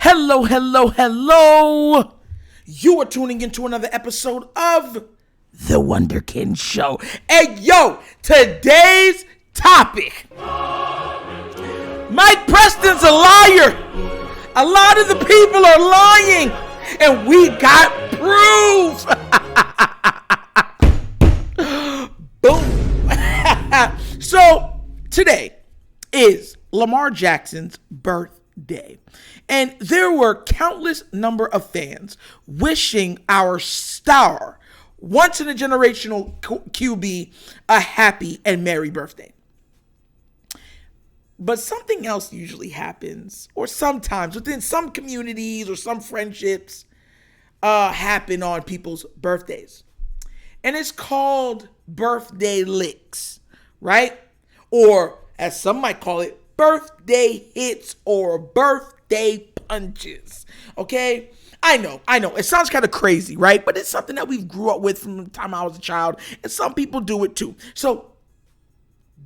Hello, hello, hello. You are tuning into another episode of the Wunderkind Show. Hey, yo, today's topic. Mike Preston's a liar. A lot of the people are lying, and we got proof. Boom. So, today is Lamar Jackson's birthday. And there were countless number of fans wishing our star, once in a generational QB, a happy and merry birthday. But something else usually happens, or sometimes within some communities or some friendships happen on people's birthdays. And it's called birthday licks, right? Or as some might call it, birthday hits or birthday punches. Okay? I know. It sounds kind of crazy, right? But it's something that we've grew up with from the time I was a child. And some people do it too. So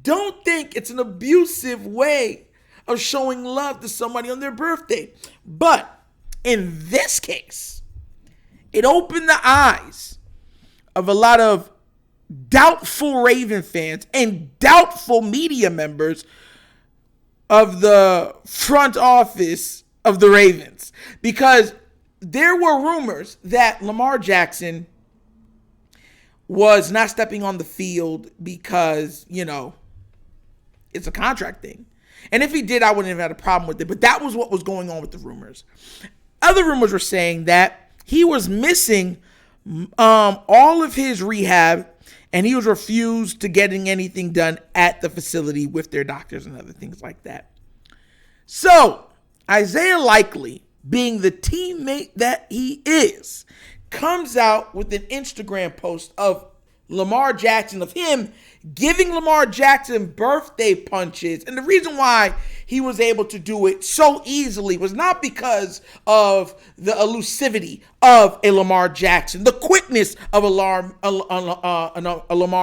don't think it's an abusive way of showing love to somebody on their birthday. But in this case, it opened the eyes of a lot of doubtful Raven fans and doubtful media members of the front office of the Ravens, because there were rumors that Lamar Jackson was not stepping on the field because, it's a contract thing. And if he did, I wouldn't have had a problem with it. But that was what was going on with the rumors. Other rumors were saying that he was missing all of his rehab, and he was refused to getting anything done at the facility with their doctors and other things like that. So Isaiah Likely, being the teammate that he is, comes out with an Instagram post of Lamar Jackson, of him giving Lamar Jackson birthday punches. And the reason why he was able to do it so easily was not because of the elusivity of a Lamar Jackson, the quickness of a Lamar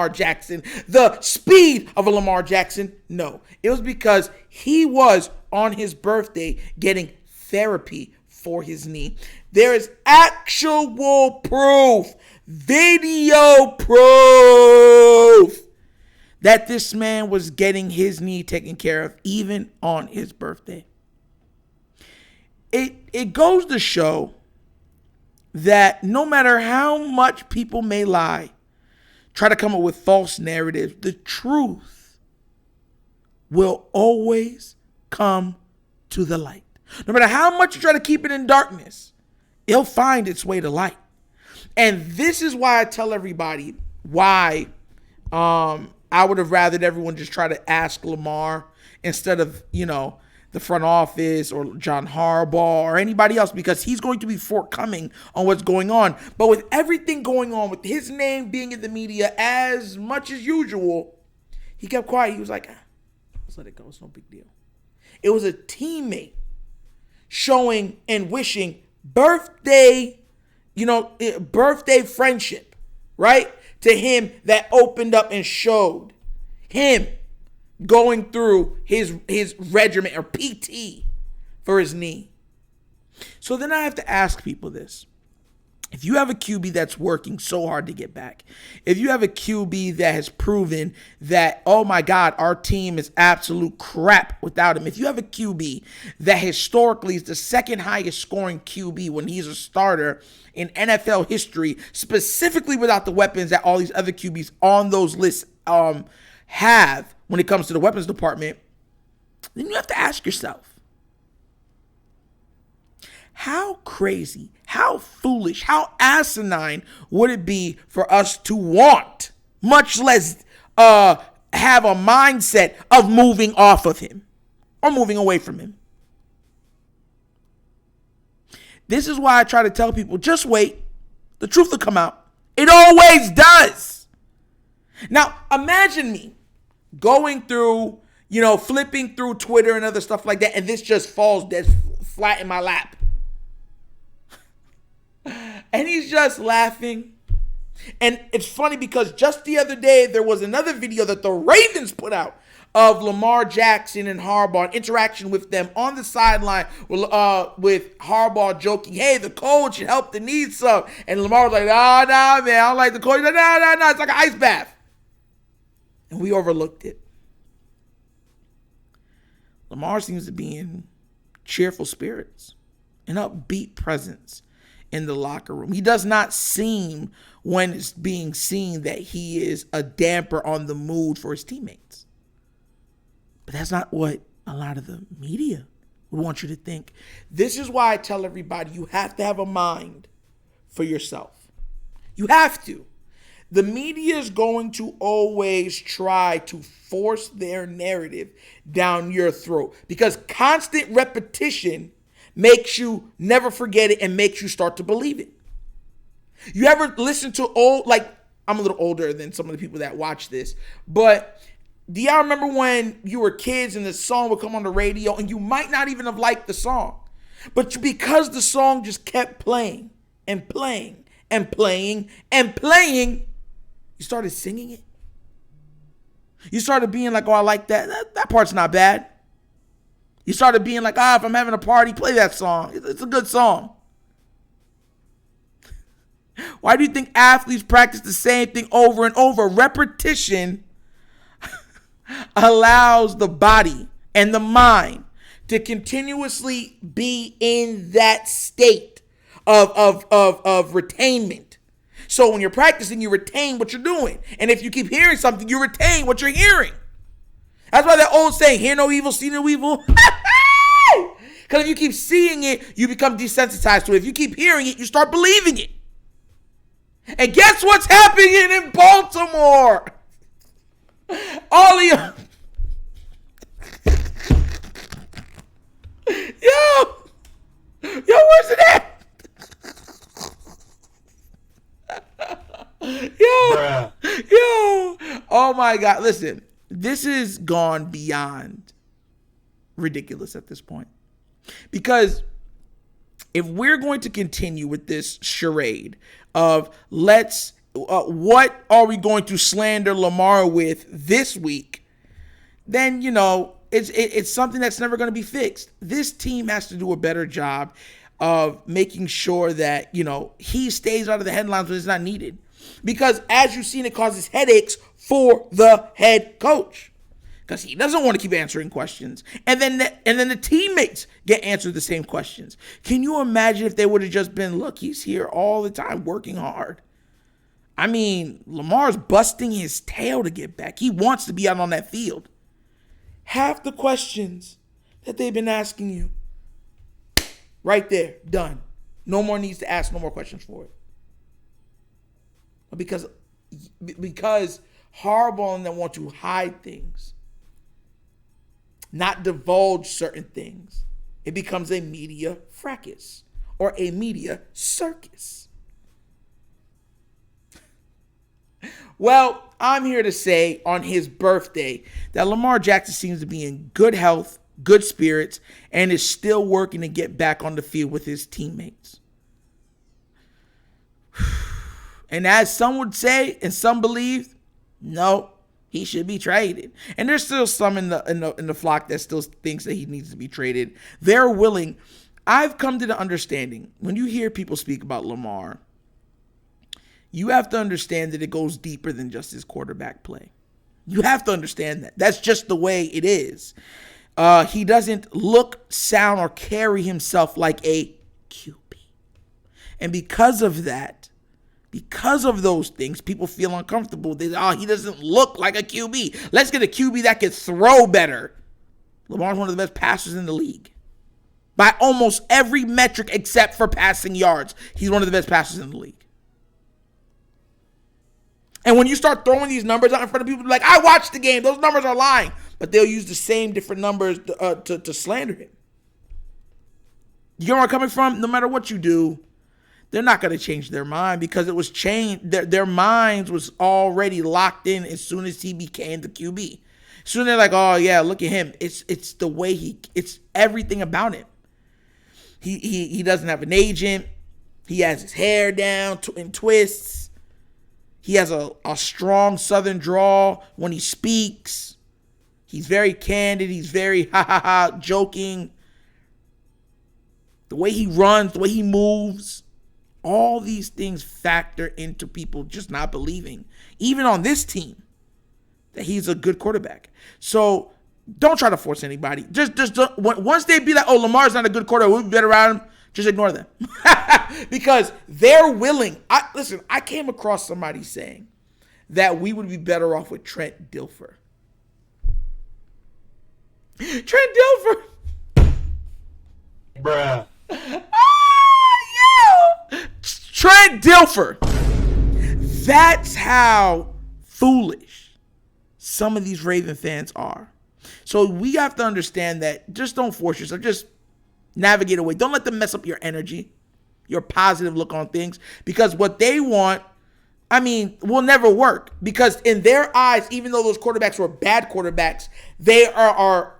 Jackson, the speed of a Lamar Jackson. No, it was because he was on his birthday getting therapy for his knee. There is actual proof, video proof, that this man was getting his knee taken care of even on his birthday. It goes to show that no matter how much people may lie, try to come up with false narratives, the truth will always come to the light. No matter how much you try to keep it in darkness, it'll find its way to light. And this is why I tell everybody why I would have rathered everyone just try to ask Lamar instead of, the front office or John Harbaugh or anybody else, because he's going to be forthcoming on what's going on. But with everything going on, with his name being in the media as much as usual, he kept quiet. He was like, let's let it go. It's no big deal. It was a teammate showing and wishing birthday friendship, right, to him, that opened up and showed him going through his regimen or PT for his knee. So then I have to ask people this. If you have a QB that's working so hard to get back, if you have a QB that has proven that, oh my God, our team is absolute crap without him, if you have a QB that historically is the second highest scoring QB when he's a starter in NFL history, specifically without the weapons that all these other QBs on those lists have when it comes to the weapons department, then you have to ask yourself, how crazy, how foolish, how asinine would it be for us to want, much less have a mindset of moving off of him or moving away from him? This is why I try to tell people, just wait. The truth will come out. It always does. Now, imagine me going through, flipping through Twitter and other stuff like that, and this just falls dead flat in my lap. And he's just laughing, And it's funny because just the other day, there was another video that the Ravens put out of Lamar Jackson and Harbaugh, interaction with them on the sideline with Harbaugh joking, hey, the cold should help the need some. And Lamar was like, nah, man, I don't like the cold. He's like, no, it's like an ice bath. And we overlooked it. Lamar seems to be in cheerful spirits, an upbeat presence in the locker room. He does not seem, when it's being seen, that he is a damper on the mood for his teammates. But that's not what a lot of the media would want you to think. This is why I tell everybody, you have to have a mind for yourself. You have to. The media is going to always try to force their narrative down your throat because constant repetition makes you never forget it and makes you start to believe it. You ever listen to I'm a little older than some of the people that watch this, but do y'all remember when you were kids and the song would come on the radio and you might not even have liked the song, but because the song just kept playing and playing and playing and playing, you started singing it. You started being like, oh, I like that. That part's not bad. You started being like, if I'm having a party, play that song. It's a good song. Why do you think athletes practice the same thing over and over? Repetition allows the body and the mind to continuously be in that state of retainment. So when you're practicing, you retain what you're doing. And if you keep hearing something, you retain what you're hearing. That's why that old saying, hear no evil, see no evil. Because if you keep seeing it, you become desensitized to it. If you keep hearing it, you start believing it. And guess what's happening in Baltimore? All of you. Yo, where's it at? Yo, oh my God. Listen, this has gone beyond ridiculous at this point. Because if we're going to continue with this charade of what are we going to slander Lamar with this week, then, it's something that's never going to be fixed. This team has to do a better job of making sure that, he stays out of the headlines when it's not needed. Because as you've seen, it causes headaches for the head coach. Because he doesn't want to keep answering questions. And then the teammates get answered the same questions. Can you imagine if they would have just been, look, he's here all the time working hard. I mean, Lamar's busting his tail to get back. He wants to be out on that field. Half the questions that they've been asking you, right there, done. No more needs to ask no more questions for it. Because Harbaugh and them want to hide things, not divulge certain things, it becomes a media fracas or a media circus. Well, I'm here to say on his birthday that Lamar Jackson seems to be in good health, good spirits, and is still working to get back on the field with his teammates. And as some would say and some believe, no, he should be traded. And there's still some in the flock that still thinks that he needs to be traded. They're willing. I've come to the understanding, when you hear people speak about Lamar, you have to understand that it goes deeper than just his quarterback play. You have to understand that. That's just the way it is. He doesn't look, sound, or carry himself like a QB. And because of that, because of those things, people feel uncomfortable. He doesn't look like a QB. Let's get a QB that can throw better. Lamar's one of the best passers in the league. By almost every metric except for passing yards, he's one of the best passers in the league. And when you start throwing these numbers out in front of people, like, I watched the game, those numbers are lying. But they'll use the same different numbers to slander him. You know where I'm coming from? No matter what you do, they're not going to change their mind because it was changed. Their minds was already locked in as soon as he became the QB. Soon they're like, oh yeah, look at him. It's the way it's everything about him. He doesn't have an agent. He has his hair down in twists. He has a strong Southern drawl when he speaks. He's very candid. He's very joking. The way he runs, the way he moves, all these things factor into people just not believing, even on this team, that he's a good quarterback. So don't try to force anybody. Just don't, once they be like, oh, Lamar's not a good quarterback, we'll be better around him, just ignore them. Because they're willing. Listen, I came across somebody saying that we would be better off with Trent Dilfer. Trent Dilfer. Bruh. Trent Dilfer. That's how foolish some of these Raven fans are. So we have to understand that just don't force yourself. Just navigate away. Don't let them mess up your energy, your positive look on things. Because what they want, will never work. Because in their eyes, even though those quarterbacks were bad quarterbacks, they are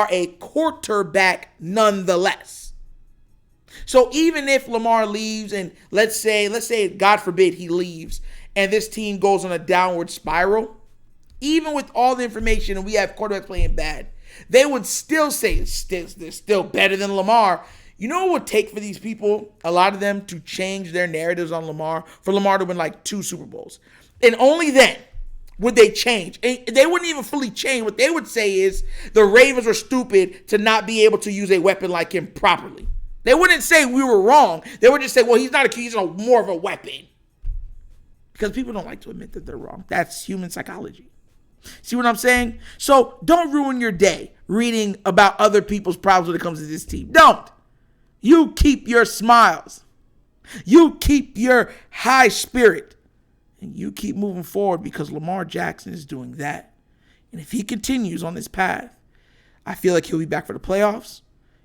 a quarterback nonetheless. So even if Lamar leaves and let's say, God forbid, he leaves and this team goes on a downward spiral, even with all the information and we have quarterbacks playing bad, they would still say they're still better than Lamar. You know what it would take for these people, a lot of them, to change their narratives on Lamar, for Lamar to win like 2 Super Bowls? And only then would they change. And they wouldn't even fully change. What they would say is the Ravens are stupid to not be able to use a weapon like him properly. They wouldn't say we were wrong. They would just say, well, he's not a key, he's more of a weapon. Because people don't like to admit that they're wrong. That's human psychology. See what I'm saying? So don't ruin your day reading about other people's problems when it comes to this team. Don't. You keep your smiles. You keep your high spirit. And you keep moving forward, because Lamar Jackson is doing that. And if he continues on this path, I feel like he'll be back for the playoffs.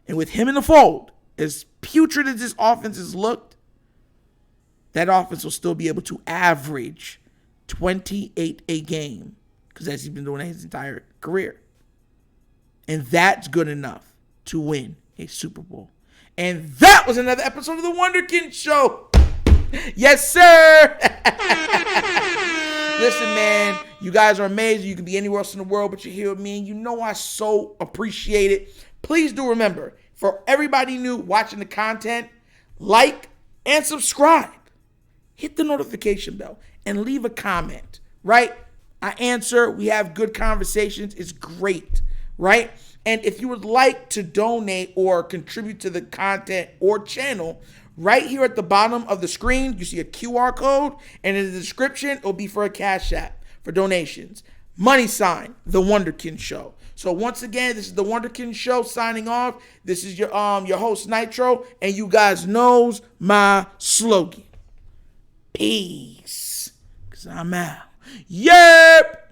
And with him in the fold, as putrid as this offense has looked, that offense will still be able to average 28 a game, because that's he's been doing his entire career. And that's good enough to win a Super Bowl. And that was another episode of the Wunderkind Show. Yes, sir. Listen, man, you guys are amazing. You can be anywhere else in the world, but you're here with me, and you know I so appreciate it. Please do remember, for everybody new watching the content, like and subscribe. Hit the notification bell and leave a comment, right? I answer. We have good conversations. It's great, right? And if you would like to donate or contribute to the content or channel, right here at the bottom of the screen, you see a QR code, and in the description, it'll be for a Cash App for donations. # The Wunderkind Show. So once again, this is the Wunderkind Show signing off. This is your host Nitro, and you guys knows my slogan. Peace. 'Cause I'm out. Yep.